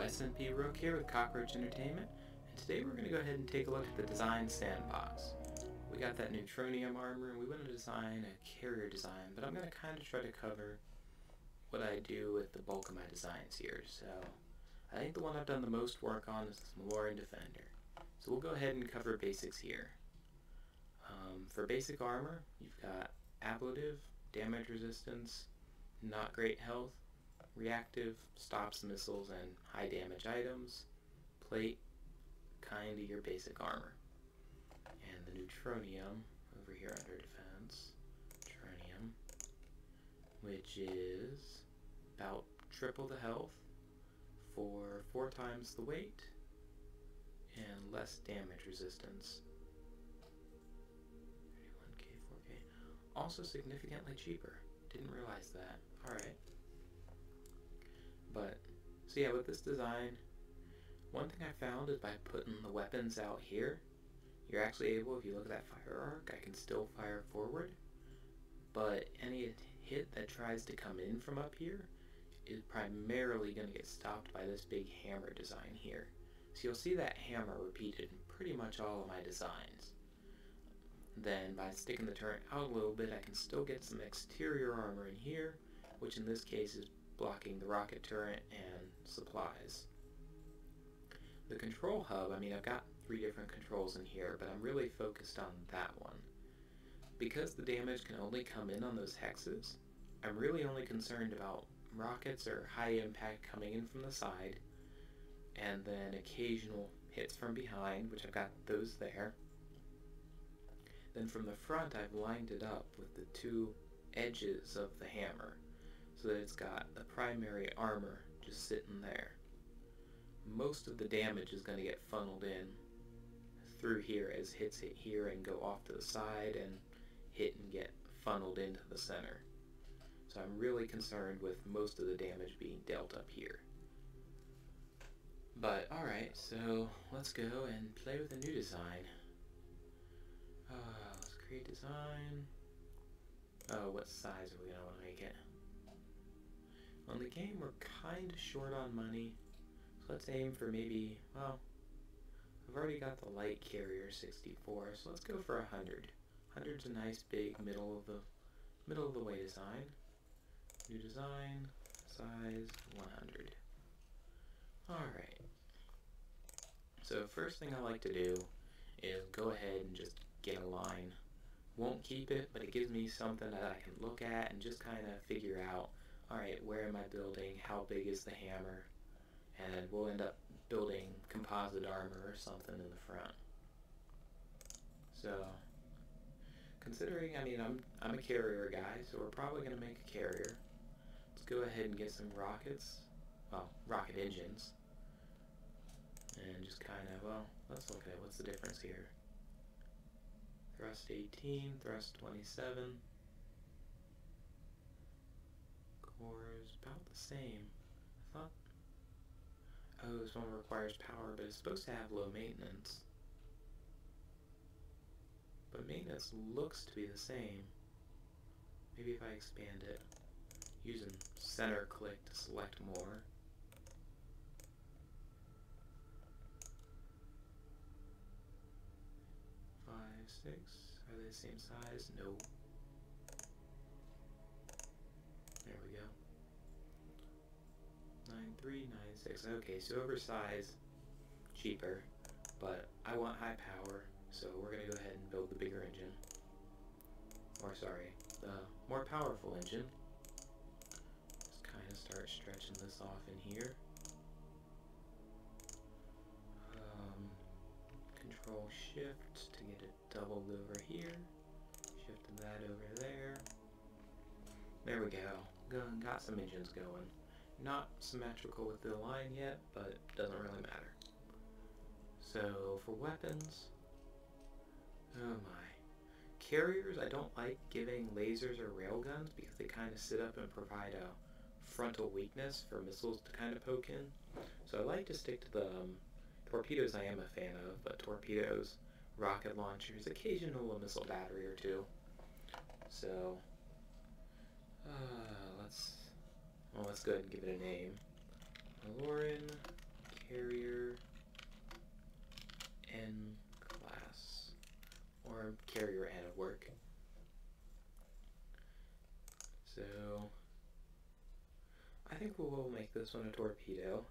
SMP Rook here with Cockroach Entertainment, and today we're going to go ahead and take a look at the design Sandbox. We got that neutronium armor, and we want to design a carrier design, but I'm going to kind of try to cover what I do with the bulk of my designs here. So I think the one I've done the most work on is this Malorian Defender. So we'll go ahead and cover basics here. For basic armor, you've got ablative, damage resistance, not great health, reactive, stops missiles and high damage items, plate, kinda your basic armor. And the neutronium over here under defense, neutronium, which is about triple the health for 4 times the weight and less damage resistance. 31k, 4k. Also significantly cheaper. Didn't realize that. Alright. But, so yeah, with this design, one thing I found is by putting the weapons out here, you're actually able, if you look at that fire arc, I can still fire forward, but any hit that tries to come in from up here is primarily going to get stopped by this big hammer design here. So you'll see that hammer repeated in pretty much all of my designs. Then by sticking the turret out a little bit, I can still get some exterior armor in here, which in this case is blocking the rocket turret and supplies. The control hub, I mean, I've got 3 different controls in here, but I'm really focused on that one. Because the damage can only come in on those hexes, I'm really only concerned about rockets or high impact coming in from the side, and then occasional hits from behind, which I've got those there. Then from the front, I've lined it up with the 2 edges of the hammer, so that it's got the primary armor just sitting there. Most of the damage is going to get funneled in through here as hits hit here and go off to the side and hit and get funneled into the center. So I'm really concerned with most of the damage being dealt up here. But alright, so let's go and play with a new design. Let's create design. Oh, what size are we going to want to make it? On the game, we're kind of short on money, so let's aim for maybe, well, I've already got the light carrier 64, so let's go for 100. 100's a nice big middle of the way design. New design, size 100. Alright. So first thing I like to do is go ahead and just get a line. Won't keep it, but it gives me something that I can look at and just kind of figure out, alright, where am I building, how big is the hammer, and we'll end up building composite armor or something in the front. So, considering, I mean, I'm a carrier guy, so we're probably going to make a carrier. Let's go ahead and get some rockets, well, rocket engines, and just kind of, well, let's look at what's the difference here. Thrust 18, thrust 27. Core's about the same. I thought, oh, this one requires power, but it's supposed to have low maintenance. But maintenance looks to be the same. Maybe if I expand it, using center click to select more. Are they the same size? No. There we go. 9396. Okay, so oversized, cheaper, but I want high power, so we're going to go ahead and build the bigger engine. Or sorry, the more powerful engine. Just kind of start stretching this off in here. Control shift to get it doubled over here. Shifting that over there. There we go. Got some engines going. Not symmetrical with the line yet, but it doesn't really matter. So for weapons, oh my. Carriers, I don't like giving lasers or railguns because they kind of sit up and provide a frontal weakness for missiles to kind of poke in. So I like to stick to the torpedoes I am a fan of, but torpedoes, rocket launchers, occasional missile battery or 2. So, let's go ahead and give it a name. Malorian this one a torpedo.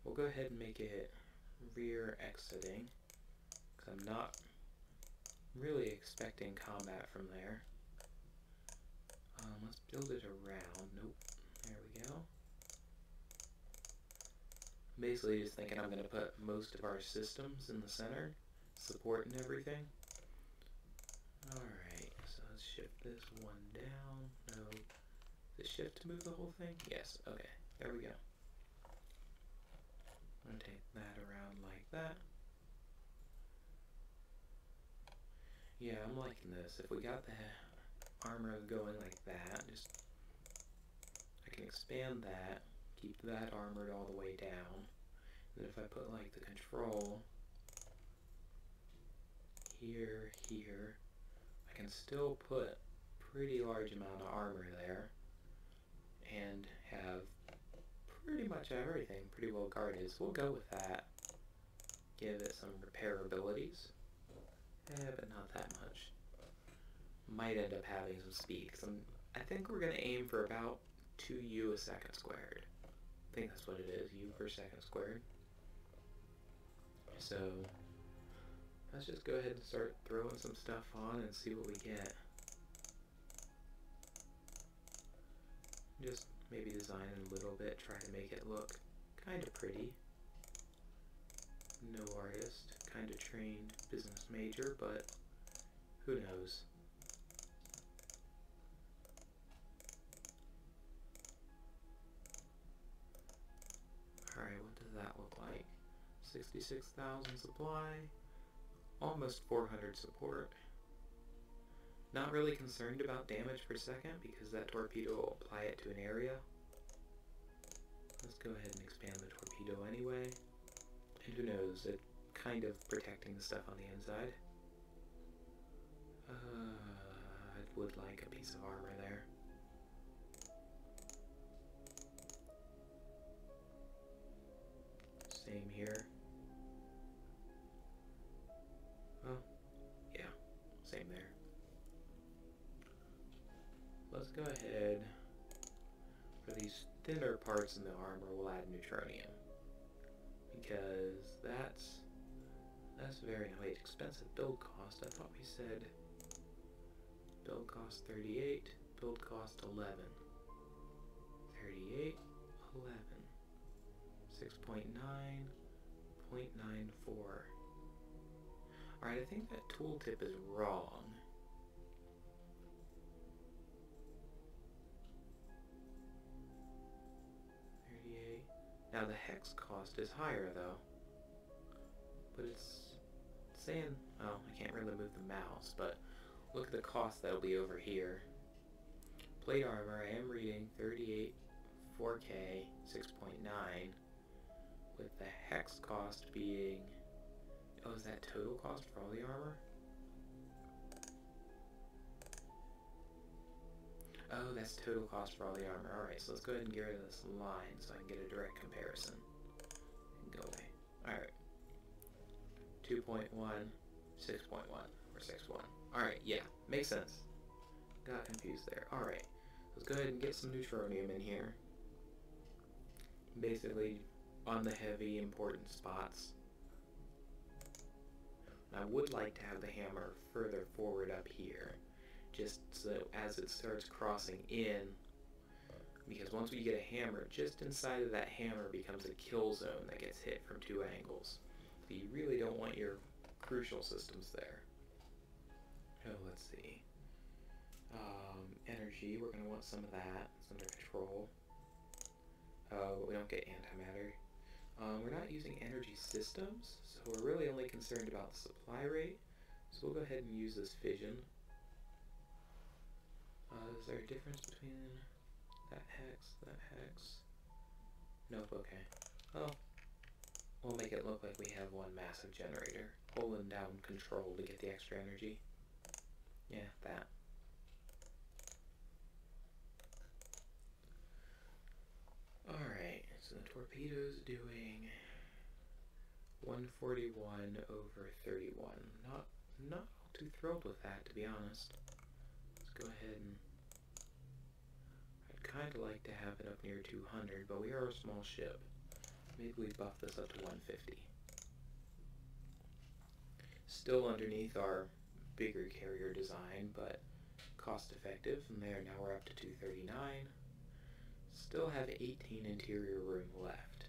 We'll go ahead and make it rear exiting, because I'm not really expecting combat from there. Let's build it around. Nope. There we go. Basically just thinking I'm going to put most of our systems in the center, support and everything. Alright, so let's shift this one down. No. Is it shift to move the whole thing? Yes, okay. There we go. I'm going to take that around like that. Yeah, I'm liking this. If we got the armor going like that, just I can expand that, keep that armored all the way down. And if I put like the control here, I can still put pretty large amount of armor there and have pretty much everything pretty well guarded. So we'll go with that. Give it some repair abilities. But not that much. Might end up having some speed, because I think we're going to aim for about 2U a second squared. I think that's what it is, U per second squared. So, let's just go ahead and start throwing some stuff on and see what we get. Just maybe design it a little bit, try to make it look kind of pretty. No artist, kind of trained business major, but who knows. Alright, what does that look like? 66,000 supply, almost 400 support. Not really concerned about damage per second because that torpedo will apply it to an area. Let's go ahead and expand the torpedo anyway. And who knows, it kind of protecting the stuff on the inside. I would like a piece of armor there. Same here. Oh, yeah, same there. Let's go ahead. For these thinner parts in the armor, we'll add neutronium. Because that's very, wait, expensive build cost. I thought we said build cost 38, build cost 11. 38, 11. 6.9, 0.94. Alright, I think that tooltip is wrong. Now the hex cost is higher though, but it's saying, oh, I can't really move the mouse, but look at the cost that'll be over here. Plate armor, I am reading 38, 4K, 6.9, with the hex cost being, oh, is that total cost for all the armor? Oh, that's total cost for all the armor. Alright, so let's go ahead and get rid of this line so I can get a direct comparison. And go away. Alright. 2.1, 6.1, or 6.1. Alright, yeah, makes sense. Got confused there. Alright, let's go ahead and get some neutronium in here. Basically, on the heavy, important spots. I would like to have the hammer further forward up here. Just so as it starts crossing in, because once we get a hammer, just inside of that hammer becomes a kill zone that gets hit from two angles. So you really don't want your crucial systems there. Oh, let's see. Energy, we're going to want some of that. It's under control. But we don't get antimatter. We're not using energy systems, so we're really only concerned about the supply rate. So we'll go ahead and use this fission. Is there a difference between that hex? Nope, okay. Oh, we'll make it look like we have one massive generator, holding down control to get the extra energy. Yeah, that. Alright, so the torpedo's doing 141 over 31. Not too thrilled with that, to be honest. Let's go ahead and I'd kind of like to have it up near 200, but we are a small ship. Maybe we buff this up to 150. Still underneath our bigger carrier design, but cost effective, and there now we're up to 239. Still have 18 interior room left.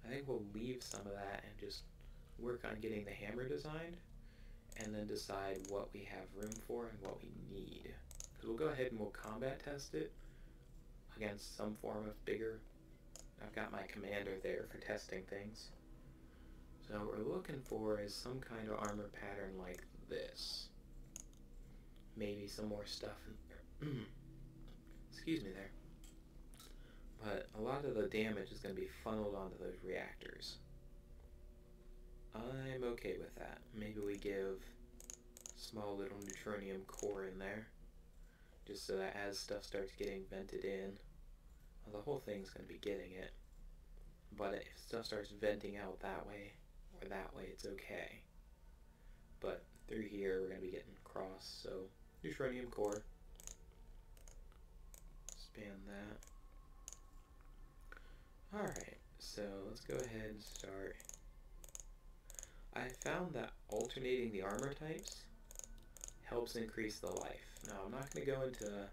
I think we'll leave some of that and just work on getting the hammer designed, and then decide what we have room for and what we need. Because we'll go ahead and we'll combat test it against some form of bigger. I've got my commander there for testing things. So what we're looking for is some kind of armor pattern like this. Maybe some more stuff in there. Excuse me there. But a lot of the damage is going to be funneled onto those reactors. I'm okay with that. Maybe we give small little neutronium core in there, just so that as stuff starts getting vented in, well, the whole thing's going to be getting it. But if stuff starts venting out that way, or that way, it's okay. But through here, we're going to be getting cross, so neutronium core. Expand that. Alright, so let's go ahead and start. I found that alternating the armor types helps increase the life. Now, I'm not going to go into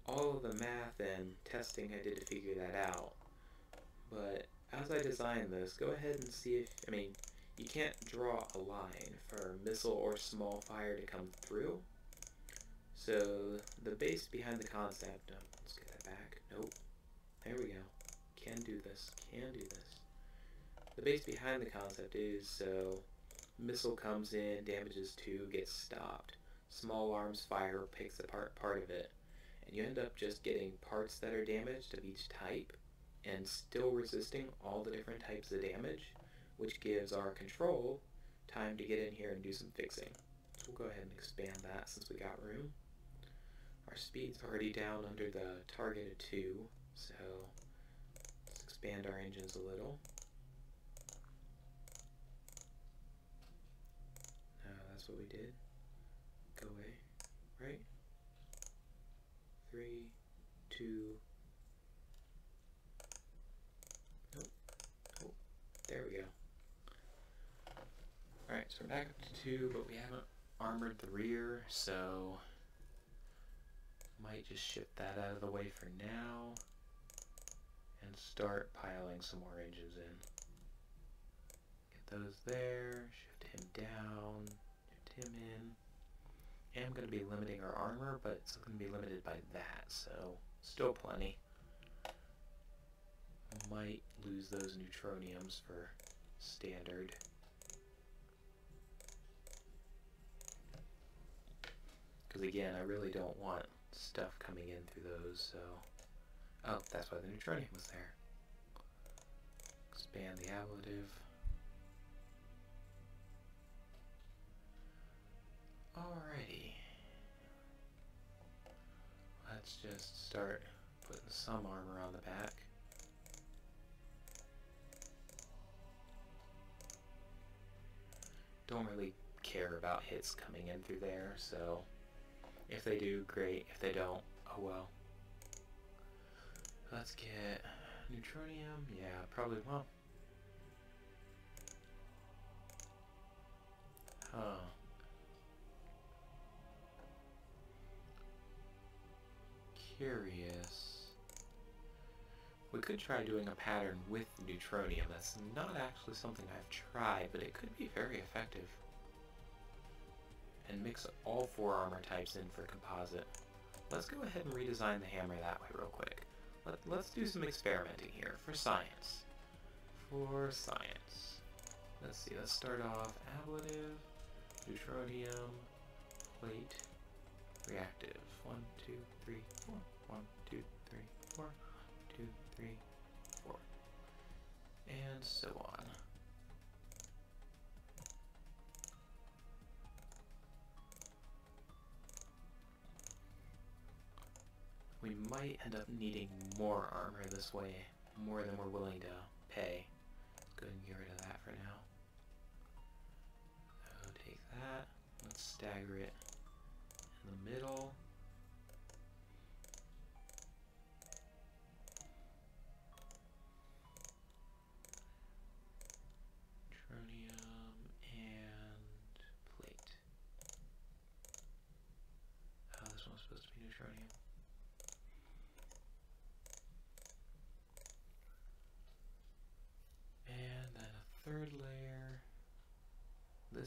all of the math and testing I did to figure that out, but as I design this, go ahead and see if, you can't draw a line for missile or small fire to come through. So the base behind the concept, let's get that back, nope, there we go, can do this. The base behind the concept is so missile comes in, damages 2, gets stopped. Small arms fire picks apart part of it. And you end up just getting parts that are damaged of each type and still resisting all the different types of damage, which gives our control time to get in here and do some fixing. So we'll go ahead and expand that since we got room. Our speed's already down under the target of 2, so let's expand our engines a little. That's what we did. Go away. Right? 3, 2. Nope. Oh, there we go. Alright, so we're back up to 2, but we haven't armored the rear, so might just shift that out of the way for now and start piling some more engines in. Get those there, shift him down, shift him in. I'm going to be limiting our armor, but it's going to be limited by that, so still plenty. Might lose those neutroniums for standard. Because again, I really don't want stuff coming in through those, so... Oh, that's why the neutronium was there. Expand the ablative. Alrighty. Let's just start putting some armor on the back. Don't really care about hits coming in through there, so if they do, great. If they don't, oh well. Let's get neutronium. Yeah, probably, well. Huh. Curious. We could try doing a pattern with neutronium. That's not actually something I've tried, but it could be very effective. And mix all 4 armor types in for composite. Let's go ahead and redesign the hammer that way real quick. Let's do some experimenting here for science. Let's see, let's start off ablative, neutronium, plate, reactive. 1, 2, 3, 4. 1, 2, 3, 4. 2, 3, 4. And so on. We might end up needing more armor this way, more than we're willing to pay. Go ahead and get rid of that for now. So take that, let's stagger it in the middle.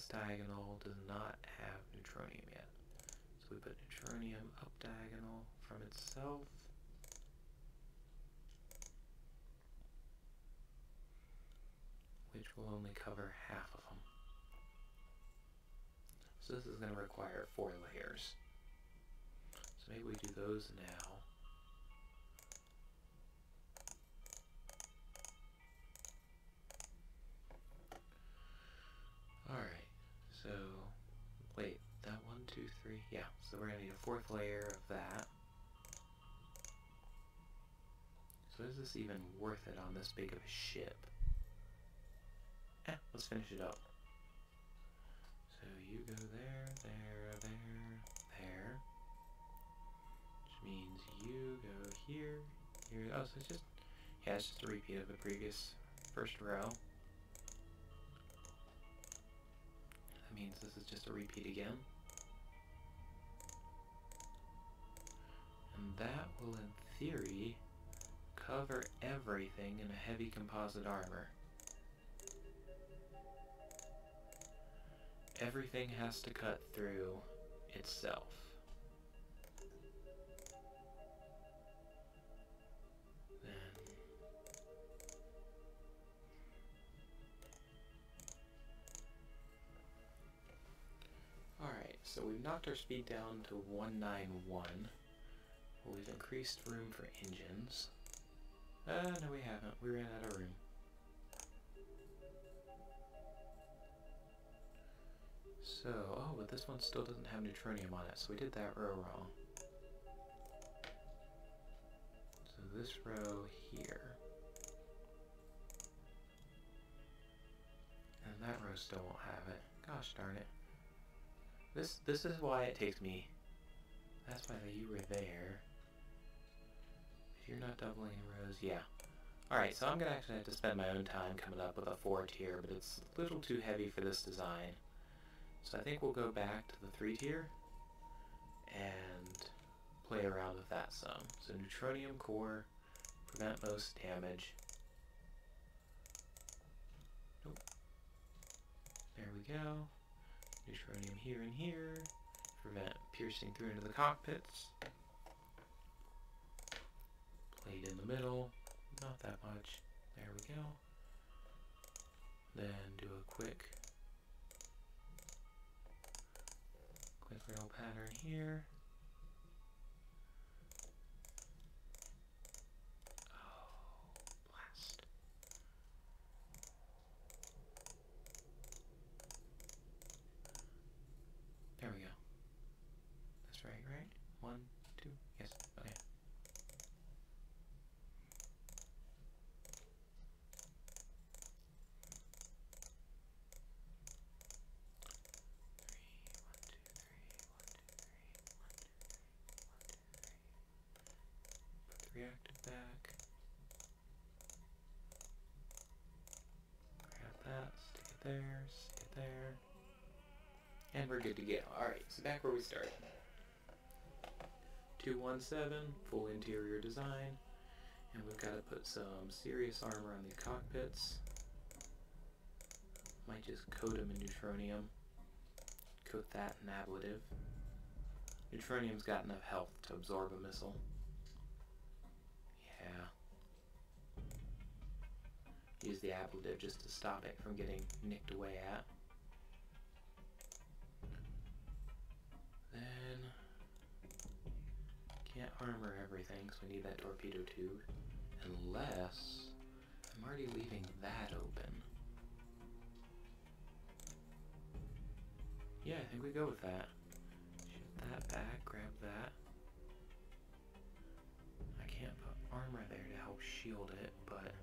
this diagonal does not have neutronium yet. So we put neutronium up diagonal from itself. Which will only cover half of them. So this is going to require 4 layers. So maybe we do those now. Alright, so wait, that 1, 2, 3, yeah, so we're going to need a 4th layer of that. So is this even worth it on this big of a ship? Let's finish it up. So you go there, there, there, there. Which means you go here, here. Oh, so it's just, yeah, it's just a repeat of the previous first row. That means this is just a repeat again. And that will, in theory, cover everything in a heavy composite armor. Everything has to cut through itself. Then alright, so we've knocked our speed down to 191. Well, we've increased room for engines. No we haven't. We ran out of room. So, oh, but this one still doesn't have neutronium on it, so we did that row wrong. So this row here. And that row still won't have it. Gosh darn it. This is why it takes me. That's why you were there. If you're not doubling rows, yeah. Alright, so I'm gonna actually have to spend my own time coming up with a 4 tier, but it's a little too heavy for this design. So I think we'll go back to the 3 tier and play around with that some. So neutronium core, prevent most damage. Nope. There we go. Neutronium here and here. Prevent piercing through into the cockpits. Plate in the middle. Not that much. There we go. Then do a quick rail pattern here. Oh, blast. There we go. That's right, right? 1, 2, yes, okay. 3, 1, 2, 3, 1, 2, 3, 1, 2, 3. Put the reactive back. Grab that, stick it there, stick it there. And we're good to go. Alright, so back where we started. 217, full interior design. And we've got to put some serious armor on these cockpits. Might just coat them in neutronium. Coat that in ablative. Neutronium's got enough health to absorb a missile. Yeah. Use the ablative just to stop it from getting nicked away at. Then can't armor everything, so we need that torpedo tube. Unless I'm already leaving that open. Yeah, I think we go with that. Shoot that back, grab that. I can't put armor there to help shield it, but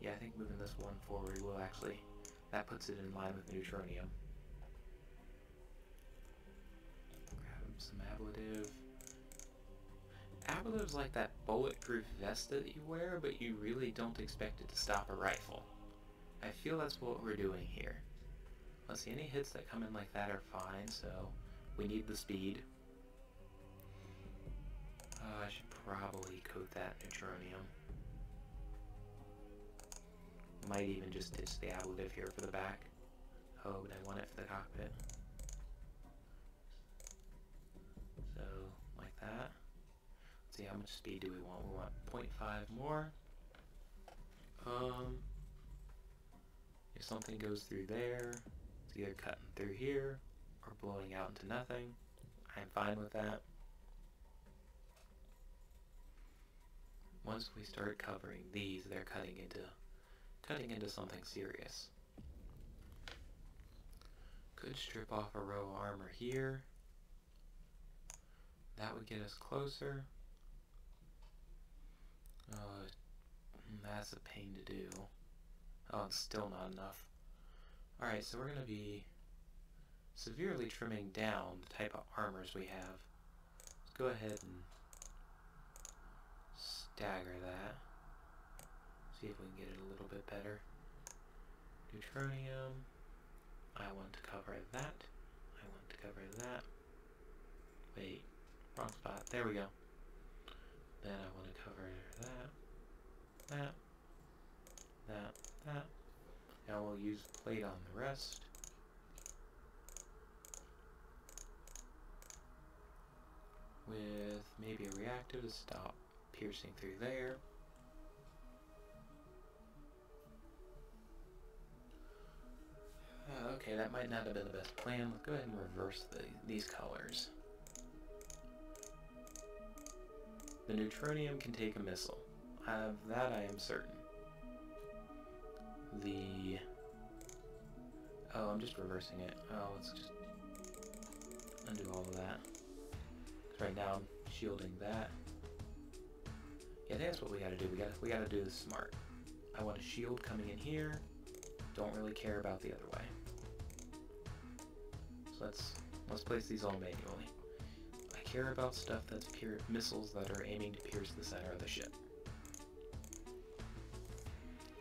yeah, I think moving this one forward will actually, that puts it in line with the neutronium. Grab some ablative. Ablative's like that bulletproof vest that you wear, but you really don't expect it to stop a rifle. I feel that's what we're doing here. Let's see, any hits that come in like that are fine, so we need the speed. I should probably coat that neutronium. Might even just ditch the ablative here for the back. Oh, but I want it for the cockpit. So, like that. Let's see, how much speed do we want? We want 0.5 more. If something goes through there, it's either cutting through here or blowing out into nothing. I'm fine with that. Once we start covering these, they're cutting into something serious. Could strip off a row of armor here. That would get us closer. That's a pain to do. Oh, it's still not enough. Alright, so we're going to be severely trimming down the type of armors we have. Let's go ahead and stagger that. See if we can get it a little bit better. Neutronium. I want to cover that. I want to cover that. Wait, wrong spot. There we go. Then I want to cover that. That. Now we'll use plate on the rest. With maybe a reactive to stop piercing through there. Okay, that might not have been the best plan. Let's go ahead and reverse these colors. The neutronium can take a missile. Of that I am certain. Oh, I'm just reversing it. Oh, let's just undo all of that. Because right now I'm shielding that. Yeah, I think that's what we gotta do. We gotta do this smart. I want a shield coming in here. Don't really care about the other way. So let's place these all manually. I care about stuff that's missiles that are aiming to pierce the center of the ship.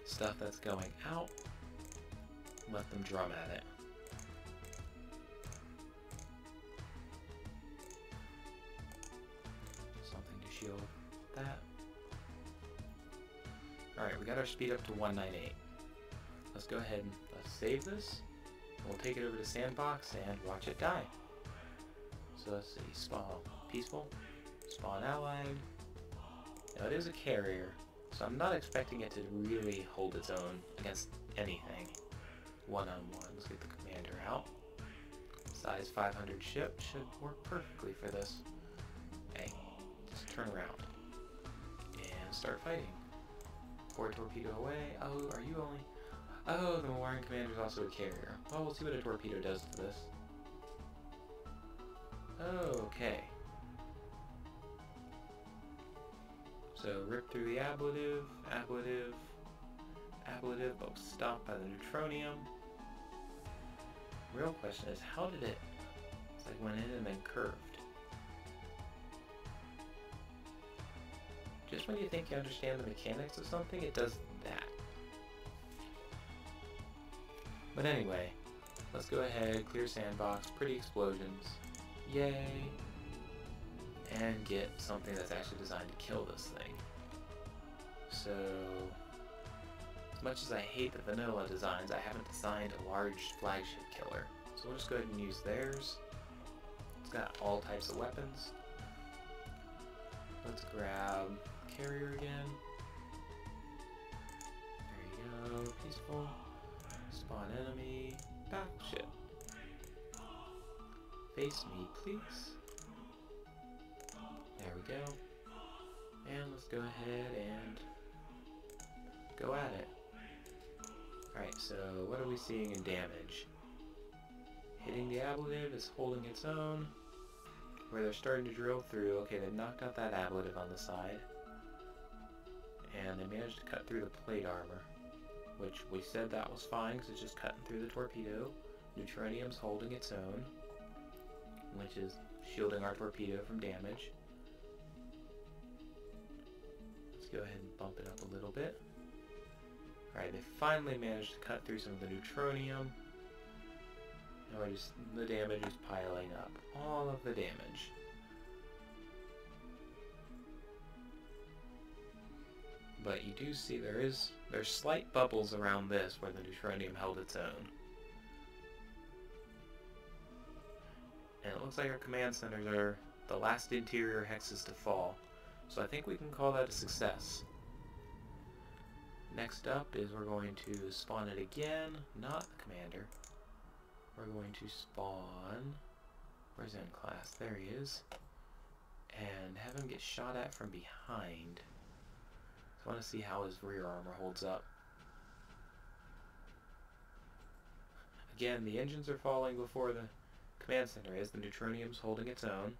Stuff that's going out, let them drum at it. Something to shield that. Alright, we got our speed up to 198. Let's go ahead and let's save this. We'll take it over to Sandbox and watch it die. So let's see, spawn peaceful, spawn allied. Now it is a carrier, so I'm not expecting it to really hold its own against anything one-on-one. Let's get the commander out. Size 500 ship should work perfectly for this. Okay, just turn around and start fighting. 4 torpedo away. Oh, are you only... Oh, the Hawaiian commander is also a carrier. Well, we'll see what a torpedo does to this. Okay. So, rip through the ablative, but stopped by the neutronium. Real question is, how did it... It's like went in and then curved. Just when you think you understand the mechanics of something, it does that. But anyway, let's go ahead, clear Sandbox, pretty explosions, yay, and get something that's actually designed to kill this thing. So, as much as I hate the vanilla designs, I haven't designed a large flagship killer. So we'll just go ahead and use theirs. It's got all types of weapons. Let's grab carrier again. There you go, peaceful. Spawn enemy, battleship. Face me, please. There we go. And let's go ahead and go at it. Alright, so what are we seeing in damage? Hitting the ablative is holding its own. Where they're starting to drill through, okay, they knocked out that ablative on the side. And they managed to cut through the plate armor, which we said that was fine because it's just cutting through the torpedo. Neutronium's holding its own, which is shielding our torpedo from damage. Let's go ahead and bump it up a little bit. Alright, they finally managed to cut through some of the neutronium. Now the damage is piling up. All of the damage. but you do see there's slight bubbles around this where the neutronium held its own. And it looks like our command centers are the last interior hexes to fall, so I think we can call that a success. Next up is we're going to spawn it again, not the commander. We're going to spawn, where's N class? There he is. And have him get shot at from behind. So I want to see how his rear armor holds up. Again, the engines are falling before the command center is. The neutronium's holding its own.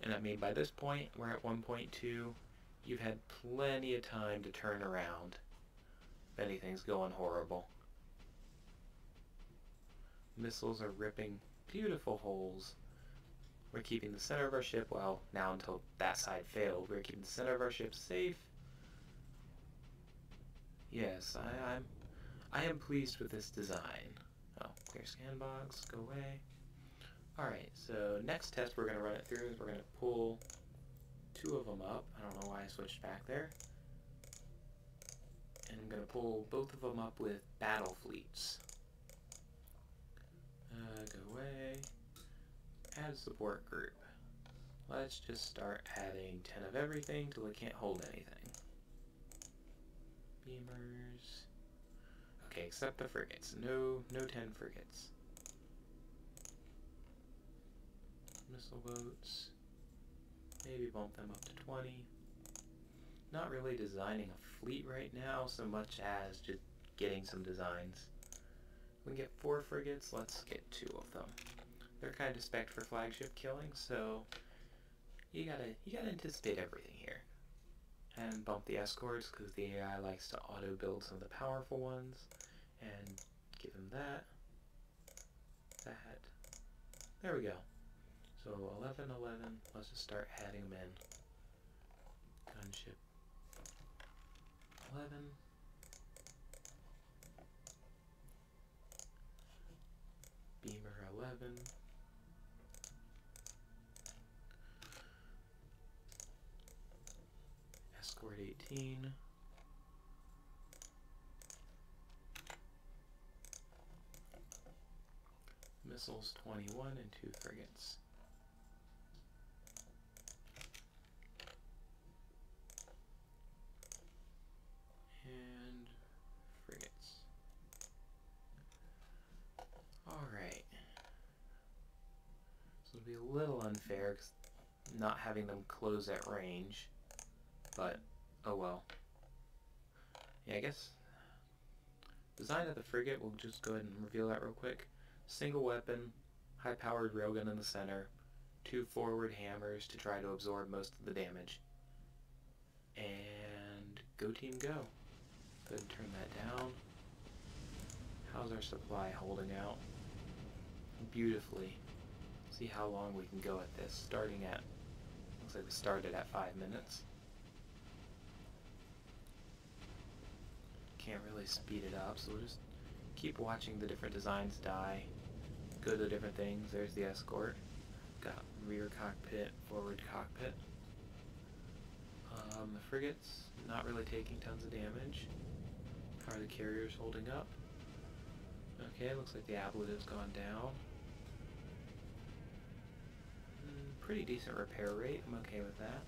And I mean, by this point, we're at 1.2. You've had plenty of time to turn around if anything's going horrible. Missiles are ripping beautiful holes. We're keeping the center of our ship, well, now until that side failed, we're keeping the center of our ship safe. Yes, I am pleased with this design. Oh, clear Sandbox, go away. Alright, so next test we're going to run it through is we're going to pull 2 of them up. I don't know why I switched back there. And I'm going to pull both of them up with battle fleets. Go away. Add support group. Let's just start adding 10 of everything till it can't hold anything. Beamers. Okay, except the frigates. No 10 frigates. Missile boats. Maybe bump them up to 20. Not really designing a fleet right now so much as just getting some designs. We can get 4 frigates, let's get 2 of them. They're kind of spec'd for flagship killing, so you gotta anticipate everything here. And bump the escorts because the AI likes to auto build some of the powerful ones, and give them that. There we go. So 11, let's just start adding them in. Gunship 11. Beamer 11. Escort 18. Missiles 21 and 2 frigates. And frigates. Alright. So it'll be a little unfair because not having them close at range, but oh well. Yeah, I guess design of the frigate, we'll just go ahead and reveal that real quick. Single weapon, high-powered railgun in the center, 2 forward hammers to try to absorb most of the damage. And go team go. Go ahead and turn that down. How's our supply holding out? Beautifully. See how long we can go at this. Starting at, looks like we started at 5 minutes. Can't really speed it up, so we'll just keep watching the different designs die. Go to the different things. There's the escort. Got rear cockpit, forward cockpit. The frigates, not really taking tons of damage. How are the carriers holding up? Okay, looks like the ablative's gone down. Pretty decent repair rate, I'm okay with that.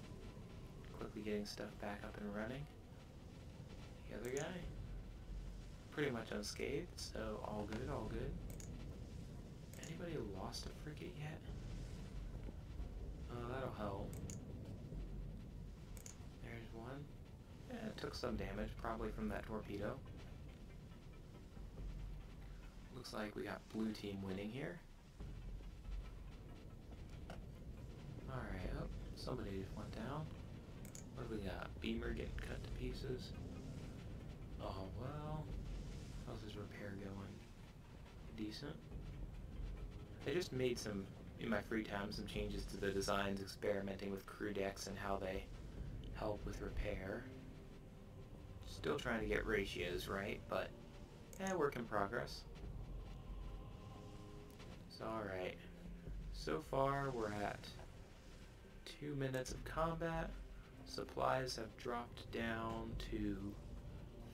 Quickly getting stuff back up and running. The other guy, pretty much unscathed, so all good, all good. Anybody lost a frigate yet? Oh, that'll help. There's one. Yeah, it took some damage, probably from that torpedo. Looks like we got blue team winning here. Alright, oh, somebody just went down. What do we got? Beamer getting cut to pieces. Oh, well. How's his repair going? Decent. I just made some, in my free time, some changes to the designs, experimenting with crew decks and how they help with repair. Still trying to get ratios right, but work in progress. So, alright. So far, we're at 2 minutes of combat. Supplies have dropped down to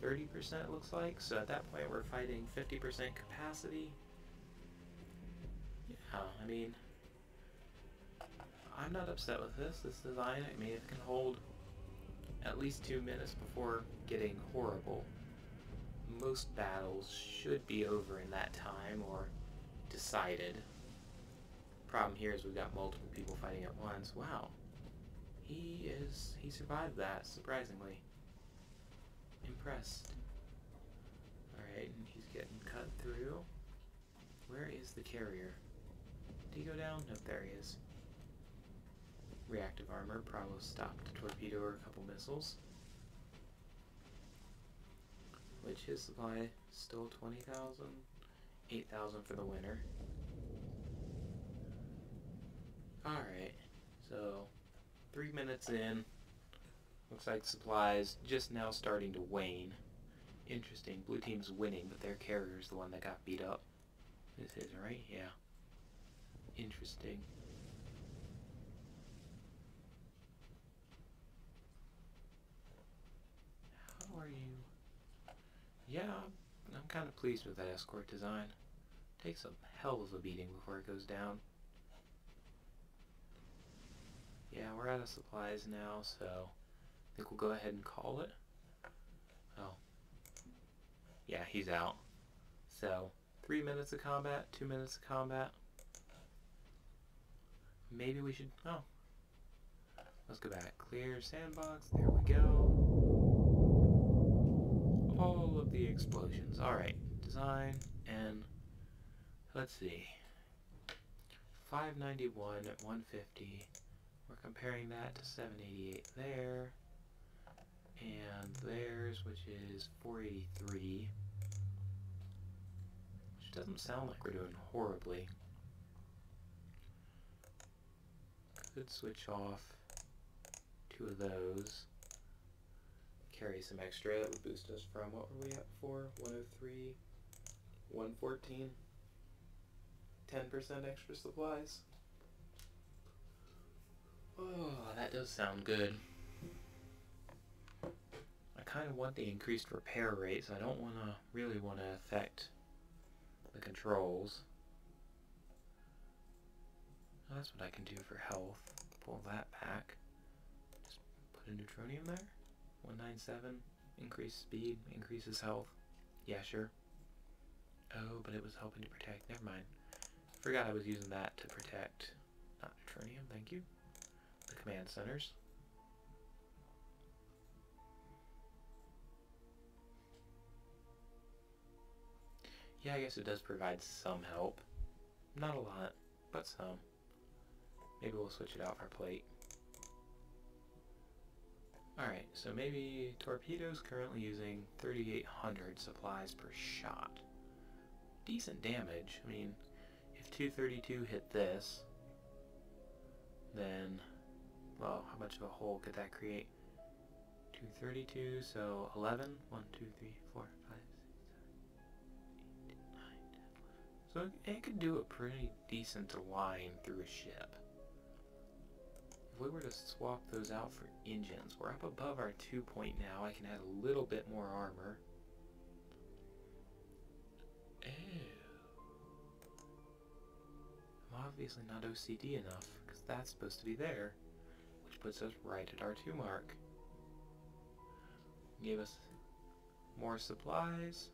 30%, it looks like. So at that point we're fighting 50% capacity. Yeah, I mean, I'm not upset with this design. I mean, it can hold at least 2 minutes before getting horrible. Most battles should be over in that time or decided. Problem here is we've got multiple people fighting at once. Wow. He survived that, surprisingly. Impressed. Alright, and he's getting cut through. Where is the carrier? Did he go down? Nope, there he is. Reactive armor, probably stopped a torpedo or a couple missiles. Which his supply still 20,000, 8,000 for the winner. Alright, so 3 minutes in. Looks like supplies just now starting to wane. Interesting, blue team's winning, but their carrier's the one that got beat up. This is, right? Yeah. Interesting. How are you? Yeah, I'm kind of pleased with that escort design. Takes a hell of a beating before it goes down. Yeah, we're out of supplies now, so I think we'll go ahead and call it. Oh. Yeah, he's out. So, 3 minutes of combat, 2 minutes of combat. Maybe we should... Oh. Let's go back. Clear sandbox. There we go. All of the explosions. Alright. Design and... Let's see. 591 at 150. We're comparing that to 788 there. And theirs, which is 483. Which doesn't sound like we're doing horribly. Could switch off 2 of those. Carry some extra. That would boost us from, what were we at before? 103, 114. 10% extra supplies. Oh, that does sound good. I kind of want the increased repair rate, so I don't really want to affect the controls. That's what I can do for health. Pull that back. Just put a neutronium there. 197. Increase speed. Increases health. Yeah, sure. Oh, but it was helping to protect. Never mind. Forgot I was using that to protect. Not neutronium, thank you. The command centers. Yeah, I guess it does provide some help. Not a lot, but some. Maybe we'll switch it out for plate. Alright, so maybe torpedoes currently using 3,800 supplies per shot. Decent damage. I mean, if 232 hit this, then, well, how much of a hole could that create? 232, so 11? 1, 2, 3, 4, 5, 6, 7, 8, 9, 10, 11. So it could do a pretty decent line through a ship. If we were to swap those out for engines, we're up above our 2 point now. I can add a little bit more armor. I'm obviously not OCD enough, because that's supposed to be there, which puts us right at our 2 mark. Gave us more supplies.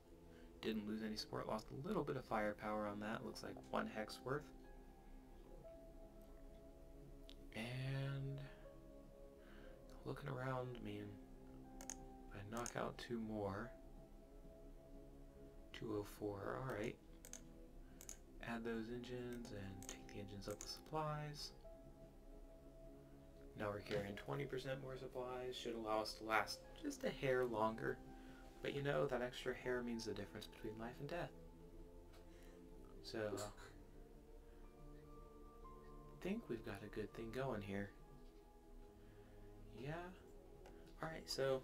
Didn't lose any support, lost a little bit of firepower on that. Looks like 1 hex worth. And looking around, I mean, if I knock out 2 more, 204, alright. Add those engines and take the engines up with supplies. Now we're carrying 20% more supplies, should allow us to last just a hair longer. But you know, that extra hair means the difference between life and death. So, I think we've got a good thing going here. Yeah. Alright, so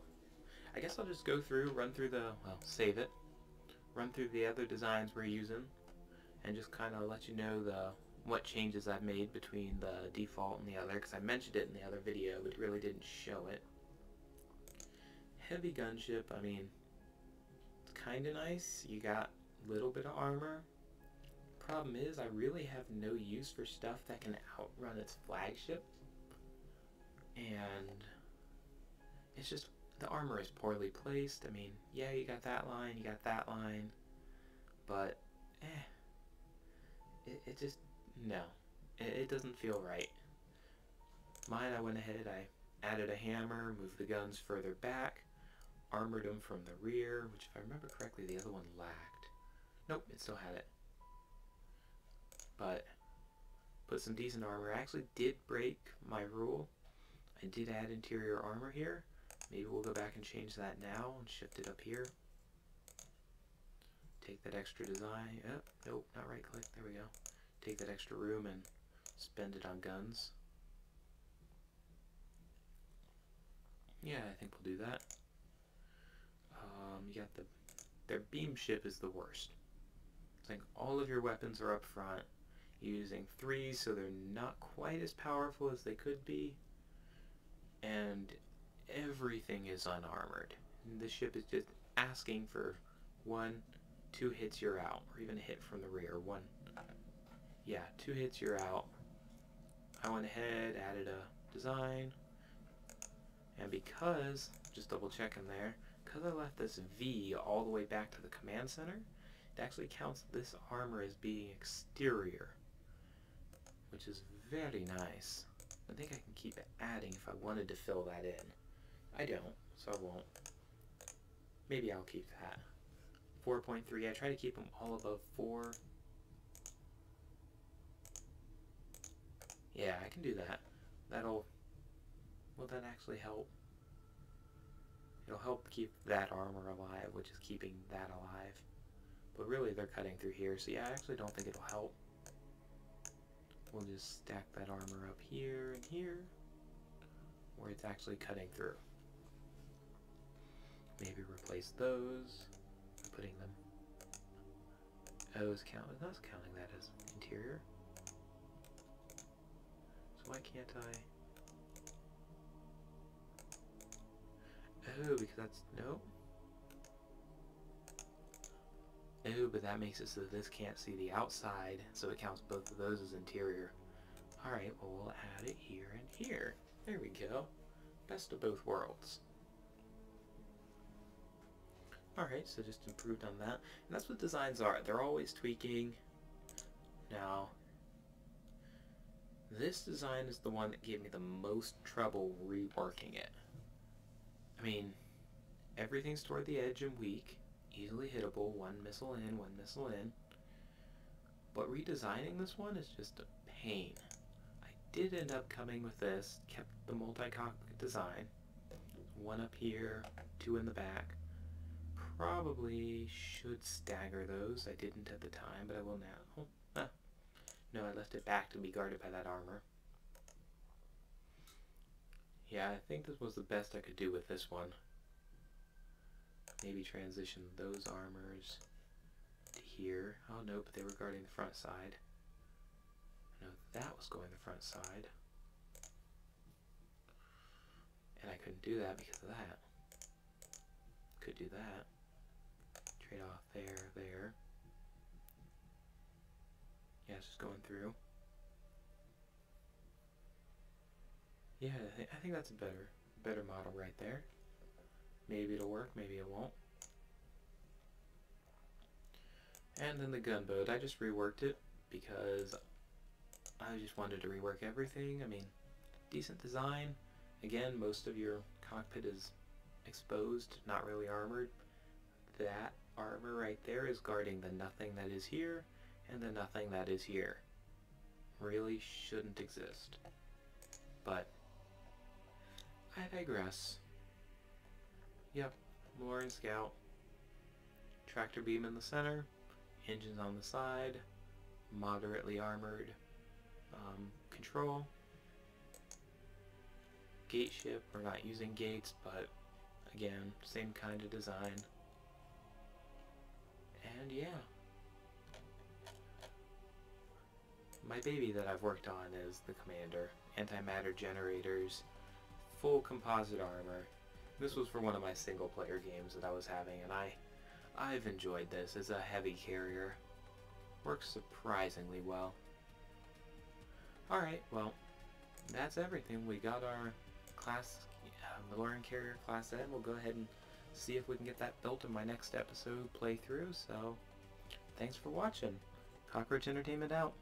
I guess I'll just go through, run through the, well, save it. Run through the other designs we're using. And just kind of let you know the what changes I've made between the default and the other, because I mentioned it in the other video, but really didn't show it. Heavy gunship, I mean, it's kind of nice. You got a little bit of armor. Problem is, I really have no use for stuff that can outrun its flagship. And it's just, the armor is poorly placed. I mean, yeah, you got that line, you got that line, but, it just, no. It doesn't feel right. Mine, I went ahead, I added a hammer, moved the guns further back, armored them from the rear, which if I remember correctly, the other one lacked. Nope, it still had it. But, put some decent armor. I actually did break my rule. I did add interior armor here. Maybe we'll go back and change that now and shift it up here. Take that extra design. Oh, nope, not right click. There we go. Take that extra room and spend it on guns. Yeah, I think we'll do that. You got their beam ship is the worst. It's like all of your weapons are up front. You're using 3, so they're not quite as powerful as they could be. And everything is unarmored. And the ship is just asking for 1, 2 hits you're out, or even a hit from the rear. 2 hits you're out. I went ahead, added a design, and because, just double checking there, because I left this V all the way back to the command center, it actually counts this armor as being exterior, which is very nice. I think I can keep adding if I wanted to fill that in. I don't, so I won't. Maybe I'll keep that. 4.3, I try to keep them all above 4. Yeah, I can do that. Will that actually help? It'll help keep that armor alive, which is keeping that alive. But really, they're cutting through here, so yeah, I actually don't think it'll help. We'll just stack that armor up here and here, where it's actually cutting through. Maybe replace those, putting them. Oh, it's not counting that as interior. So why can't I? Oh, because that's, no. Oh, but that makes it so that this can't see the outside, so it counts both of those as interior. Alright, well, we'll add it here and here. There we go. Best of both worlds. Alright, so just improved on that. And that's what designs are. They're always tweaking. Now, this design is the one that gave me the most trouble reworking it. I mean, everything's toward the edge and weak, easily hittable, 1 missile in, 1 missile in. But redesigning this one is just a pain. I did end up coming with this, kept the multi-cockpit design. 1 up here, 2 in the back. Probably should stagger those. I didn't at the time, but I will now. No, I left it back to be guarded by that armor. Yeah, I think this was the best I could do with this one. Maybe transition those armors to here. Oh no, but they were guarding the front side. No, that was going the front side. And I couldn't do that because of that. Could do that. Trade off there, there. Yeah, it's just going through. Yeah, I think that's a better model right there. Maybe it'll work, maybe it won't. And then the gunboat, I just reworked it because I just wanted to rework everything. I mean, decent design. Again, most of your cockpit is exposed, not really armored. That armor right there is guarding the nothing that is here and the nothing that is here. Really shouldn't exist. But I digress. Yep, Lauren Scout. Tractor beam in the center, engines on the side, moderately armored control. Gate ship, we're not using gates, but again, same kind of design. And yeah. my baby that I've worked on is the Commander. Antimatter generators, full composite armor. This was for one of my single player games that I was having, and I've enjoyed this as a heavy carrier. Works surprisingly well. Alright, well, that's everything. We got our class, Milorian Carrier Class N. We'll go ahead and see if we can get that built in my next episode playthrough, so thanks for watching. Cockroach Entertainment out.